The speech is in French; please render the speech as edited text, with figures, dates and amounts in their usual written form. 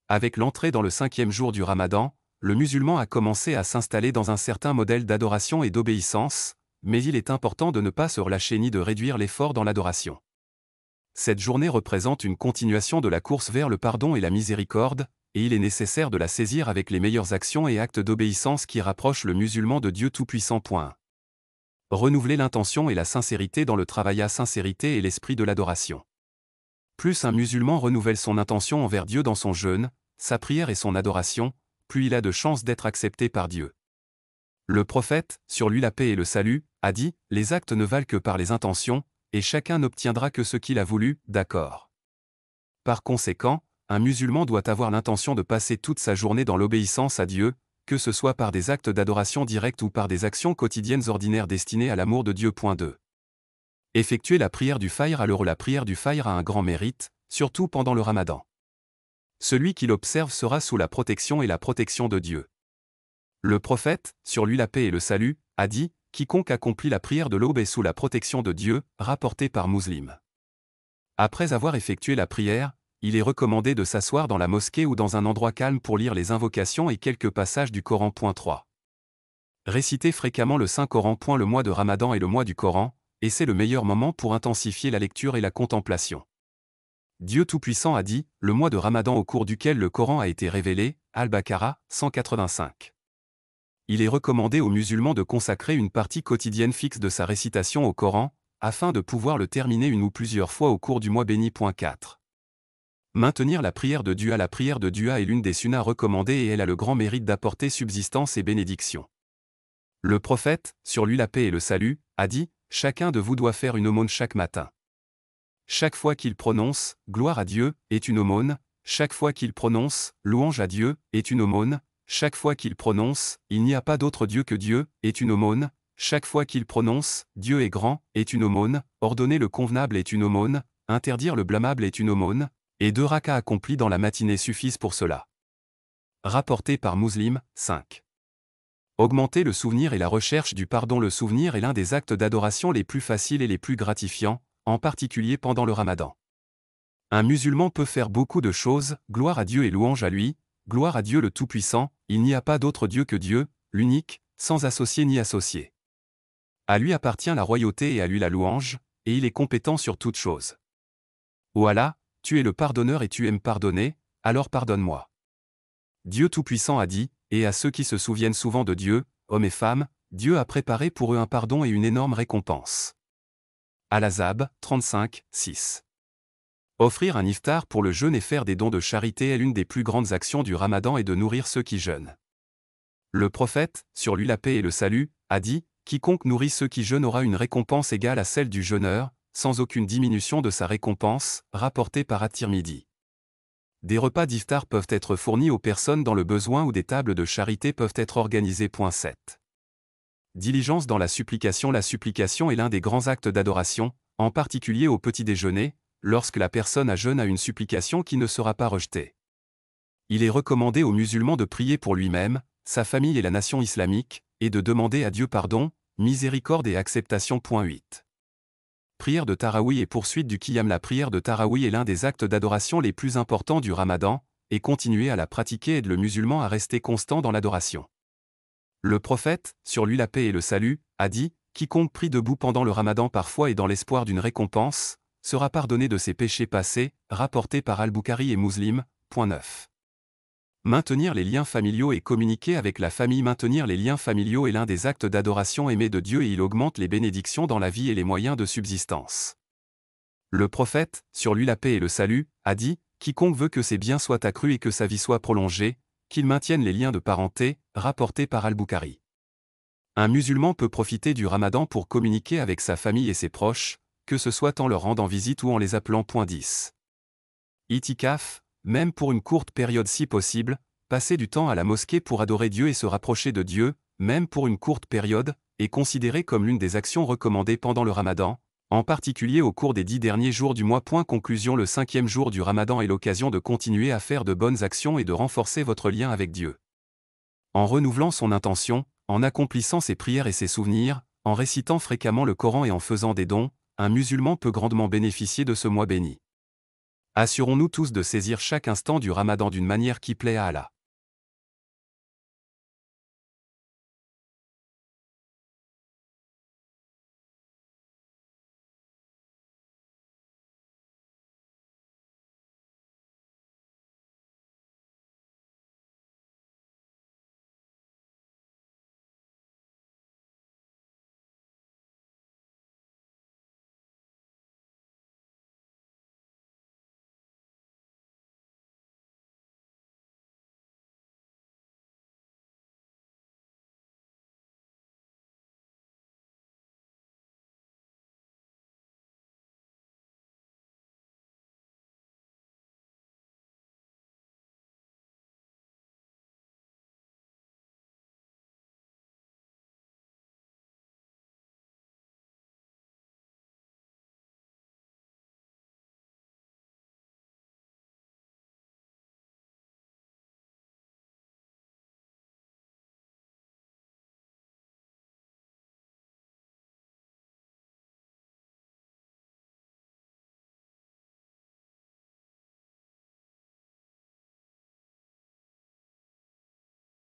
Avec l'entrée dans le 5e jour du Ramadan, le musulman a commencé à s'installer dans un certain modèle d'adoration et d'obéissance, mais il est important de ne pas se relâcher ni de réduire l'effort dans l'adoration. Cette journée représente une continuation de la course vers le pardon et la miséricorde, et il est nécessaire de la saisir avec les meilleures actions et actes d'obéissance qui rapprochent le musulman de Dieu Tout-Puissant. Renouveler l'intention et la sincérité dans le travail à sincérité et l'esprit de l'adoration. Plus un musulman renouvelle son intention envers Dieu dans son jeûne, sa prière et son adoration, plus il a de chances d'être accepté par Dieu. Le prophète, sur lui la paix et le salut, a dit « Les actes ne valent que par les intentions, et chacun n'obtiendra que ce qu'il a voulu, d'accord. » Par conséquent, un musulman doit avoir l'intention de passer toute sa journée dans l'obéissance à Dieu, que ce soit par des actes d'adoration directs ou par des actions quotidiennes ordinaires destinées à l'amour de Dieu. 2. Effectuer la prière du Fajr à l'heure. La prière du Fajr a un grand mérite, surtout pendant le Ramadan. Celui qui l'observe sera sous la protection et la protection de Dieu. Le prophète, sur lui la paix et le salut, a dit « Quiconque accomplit la prière de l'aube est sous la protection de Dieu », rapporté par Muslim. Après avoir effectué la prière, il est recommandé de s'asseoir dans la mosquée ou dans un endroit calme pour lire les invocations et quelques passages du Coran. 3. Réciter fréquemment le Saint-Coran. Le mois de Ramadan est le mois du Coran, et c'est le meilleur moment pour intensifier la lecture et la contemplation. Dieu Tout-Puissant a dit, le mois de Ramadan au cours duquel le Coran a été révélé, Al-Baqarah, 185. Il est recommandé aux musulmans de consacrer une partie quotidienne fixe de sa récitation au Coran, afin de pouvoir le terminer une ou plusieurs fois au cours du mois béni. 4. Maintenir la prière de Dua. La prière de Dua est l'une des sunnas recommandées et elle a le grand mérite d'apporter subsistance et bénédiction. Le prophète, sur lui la paix et le salut, a dit « Chacun de vous doit faire une aumône chaque matin. Chaque fois qu'il prononce « Gloire à Dieu » est une aumône, chaque fois qu'il prononce « Louange à Dieu » est une aumône, chaque fois qu'il prononce « Il n'y a pas d'autre Dieu que Dieu » est une aumône, chaque fois qu'il prononce « Dieu est grand » est une aumône, ordonner le convenable est une aumône, interdire le blâmable est une aumône, et 2 rakas accomplis dans la matinée suffisent pour cela. Rapporté par Muslim, 5. Augmenter le souvenir et la recherche du pardon. Le souvenir est l'un des actes d'adoration les plus faciles et les plus gratifiants, en particulier pendant le Ramadan. Un musulman peut faire beaucoup de choses, gloire à Dieu et louange à lui, gloire à Dieu le Tout-Puissant, il n'y a pas d'autre Dieu que Dieu, l'unique, sans associé ni associé. À lui appartient la royauté et à lui la louange, et il est compétent sur toute chose. Ô Allah, tu es le pardonneur et tu aimes pardonner, alors pardonne-moi. Dieu Tout-Puissant a dit, et à ceux qui se souviennent souvent de Dieu, hommes et femmes, Dieu a préparé pour eux un pardon et une énorme récompense. Al-Ahzab, 35, 6. Offrir un iftar pour le jeûne et faire des dons de charité est l'une des plus grandes actions du Ramadan et de nourrir ceux qui jeûnent. Le prophète, sur lui la paix et le salut, a dit « Quiconque nourrit ceux qui jeûnent aura une récompense égale à celle du jeûneur, sans aucune diminution de sa récompense », rapporté par At-Tirmidhi. Des repas d'iftar peuvent être fournis aux personnes dans le besoin ou des tables de charité peuvent être organisées. 7. Diligence dans la supplication. La supplication est l'un des grands actes d'adoration, en particulier au petit déjeuner, lorsque la personne à jeûne a une supplication qui ne sera pas rejetée. Il est recommandé aux musulmans de prier pour lui-même, sa famille et la nation islamique, et de demander à Dieu pardon, miséricorde et acceptation. 8. Prière de Taraouih et poursuite du Qiyam. La prière de Taraouih est l'un des actes d'adoration les plus importants du Ramadan, et continuer à la pratiquer aide le musulman à rester constant dans l'adoration. Le prophète, sur lui la paix et le salut, a dit « Quiconque prie debout pendant le Ramadan parfois et dans l'espoir d'une récompense, sera pardonné de ses péchés passés », rapporté par Al-Bukhari et Muslim. 9. Maintenir les liens familiaux et communiquer avec la famille. Maintenir les liens familiaux est l'un des actes d'adoration aimés de Dieu et il augmente les bénédictions dans la vie et les moyens de subsistance. Le prophète, sur lui la paix et le salut, a dit « Quiconque veut que ses biens soient accrus et que sa vie soit prolongée, qu'il maintienne les liens de parenté », rapporté par Al-Bukhari. Un musulman peut profiter du Ramadan pour communiquer avec sa famille et ses proches, que ce soit en leur rendant visite ou en les appelant. 10. Itikaf, même pour une courte période si possible, passer du temps à la mosquée pour adorer Dieu et se rapprocher de Dieu, même pour une courte période, est considéré comme l'une des actions recommandées pendant le Ramadan, en particulier au cours des 10 derniers jours du mois. Conclusion. Le 5e jour du Ramadan est l'occasion de continuer à faire de bonnes actions et de renforcer votre lien avec Dieu. En renouvelant son intention, en accomplissant ses prières et ses souvenirs, en récitant fréquemment le Coran et en faisant des dons, un musulman peut grandement bénéficier de ce mois béni. Assurons-nous tous de saisir chaque instant du Ramadan d'une manière qui plaît à Allah.